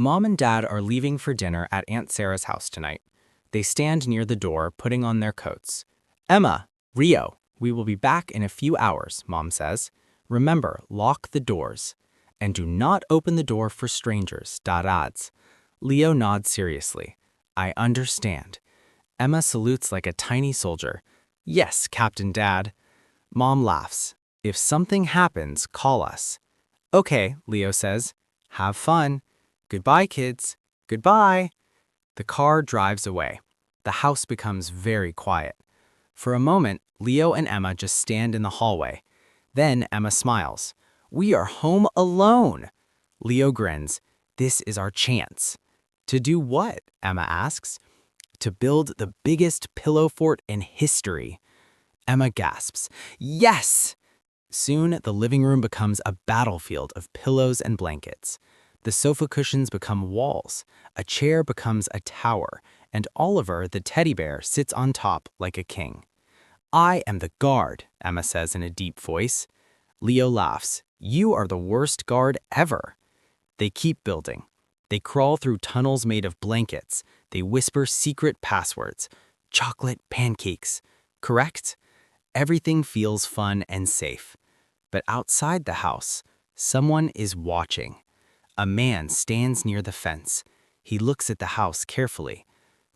Mom and Dad are leaving for dinner at Aunt Sarah's house tonight. They stand near the door, putting on their coats. Emma, Rio, we will be back in a few hours, Mom says. Remember, lock the doors. And do not open the door for strangers, Dad adds. Leo nods seriously. I understand. Emma salutes like a tiny soldier. Yes, Captain Dad. Mom laughs. If something happens, call us. Okay, Leo says. Have fun. Goodbye, kids. Goodbye. The car drives away. The house becomes very quiet. For a moment, Leo and Emma just stand in the hallway. Then Emma smiles. We are home alone. Leo grins. This is our chance. To do what? Emma asks. To build the biggest pillow fort in history. Emma gasps. Yes! Soon, the living room becomes a battlefield of pillows and blankets. The sofa cushions become walls, a chair becomes a tower, and Oliver, the teddy bear, sits on top like a king. I am the guard, Emma says in a deep voice. Leo laughs. You are the worst guard ever. They keep building. They crawl through tunnels made of blankets. They whisper secret passwords. Chocolate pancakes. Correct? Everything feels fun and safe. But outside the house, someone is watching. A man stands near the fence. He looks at the house carefully.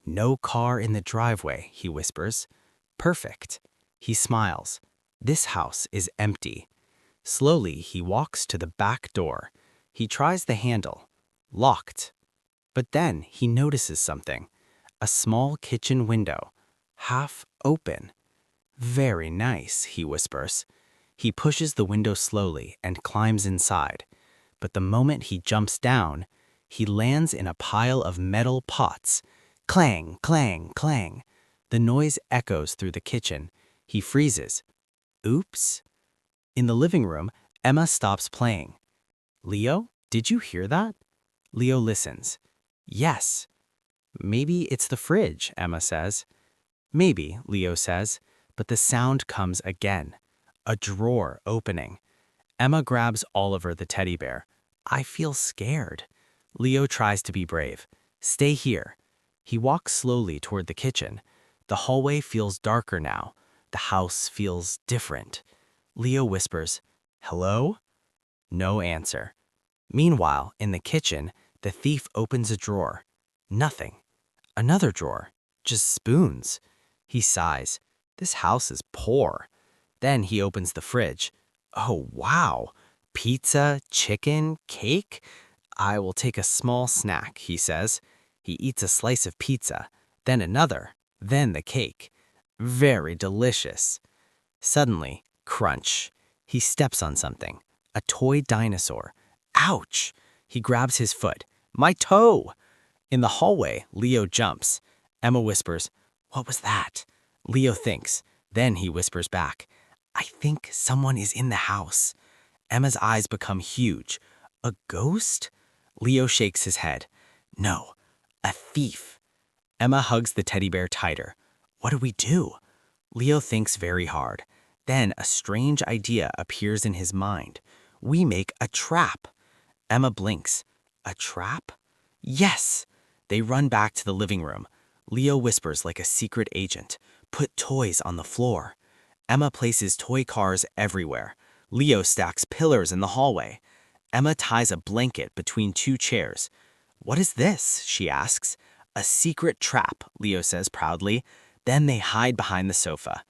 No car in the driveway, he whispers. Perfect. He smiles. This house is empty. Slowly, he walks to the back door. He tries the handle. Locked. But then he notices something. A small kitchen window. Half open. Very nice, he whispers. He pushes the window slowly and climbs inside. But the moment he jumps down, he lands in a pile of metal pots. Clang, clang, clang. The noise echoes through the kitchen. He freezes. Oops. In the living room, Emma stops playing. Leo, did you hear that? Leo listens. Yes. Maybe it's the fridge, Emma says. Maybe, Leo says, but the sound comes again. A drawer opening. Emma grabs Oliver the teddy bear. I feel scared. Leo tries to be brave. Stay here. He walks slowly toward the kitchen. The hallway feels darker now. The house feels different. Leo whispers, Hello? No answer. Meanwhile, in the kitchen, the thief opens a drawer. Nothing. Another drawer. Just spoons. He sighs. This house is poor. Then he opens the fridge. Oh, wow. Pizza, chicken, cake? I will take a small snack, he says. He eats a slice of pizza, then another, then the cake. Very delicious. Suddenly, crunch. He steps on something. A toy dinosaur. Ouch! He grabs his foot. My toe! In the hallway, Leo jumps. Emma whispers, What was that? Leo thinks. Then he whispers back, I think someone is in the house. Emma's eyes become huge. A ghost? Leo shakes his head. No, a thief. Emma hugs the teddy bear tighter. What do we do? Leo thinks very hard. Then a strange idea appears in his mind. We make a trap. Emma blinks. A trap? Yes! They run back to the living room. Leo whispers like a secret agent. Put toys on the floor. Emma places toy cars everywhere. Leo stacks pillars in the hallway. Emma ties a blanket between two chairs. What is this? She asks. A secret trap, Leo says proudly. Then they hide behind the sofa.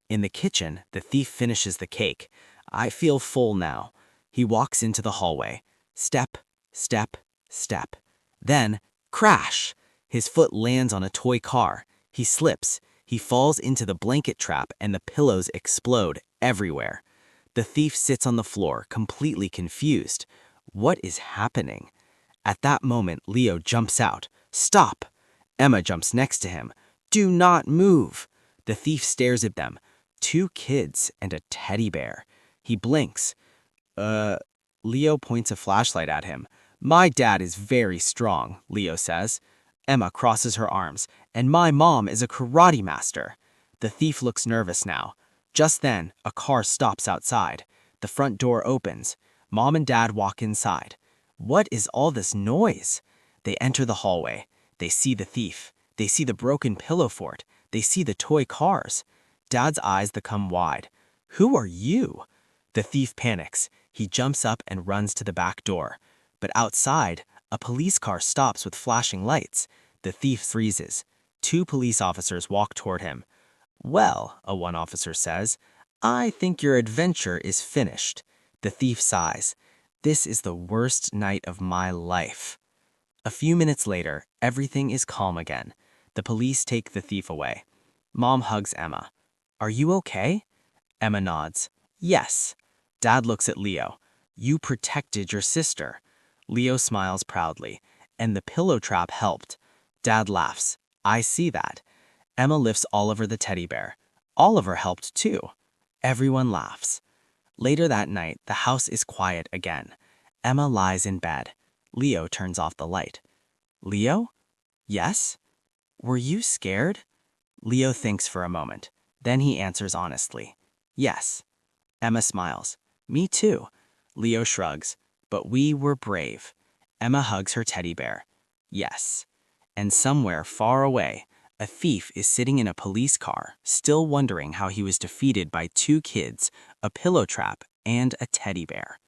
In the kitchen, the thief finishes the cake. I feel full now. He walks into the hallway. Step, step, step. Then, crash! His foot lands on a toy car. He slips. He falls into the blanket trap and the pillows explode everywhere. The thief sits on the floor, completely confused. What is happening? At that moment, Leo jumps out. Stop! Emma jumps next to him. Do not move! The thief stares at them. 2 kids and a teddy bear. He blinks. Leo points a flashlight at him. My dad is very strong, Leo says. Emma crosses her arms. And my mom is a karate master. The thief looks nervous now. Just then, a car stops outside. The front door opens. Mom and Dad walk inside. What is all this noise? They enter the hallway. They see the thief. They see the broken pillow fort. They see the toy cars. Dad's eyes become wide. Who are you? The thief panics. He jumps up and runs to the back door. But outside, a police car stops with flashing lights. The thief freezes. Two police officers walk toward him. Well, one officer says, I think your adventure is finished. The thief sighs. This is the worst night of my life. A few minutes later, everything is calm again. The police take the thief away. Mom hugs Emma. Are you okay? Emma nods. Yes. Dad looks at Leo. You protected your sister. Leo smiles proudly. And the pillow trap helped. Dad laughs. I see that. Emma lifts Oliver the teddy bear. Oliver helped too. Everyone laughs. Later that night, the house is quiet again. Emma lies in bed. Leo turns off the light. Leo? Yes? Were you scared? Leo thinks for a moment. Then he answers honestly. Yes. Emma smiles. Me too. Leo shrugs. But we were brave. Emma hugs her teddy bear. Yes. And somewhere far away, a thief is sitting in a police car, still wondering how he was defeated by two kids, a pillow trap, and a teddy bear.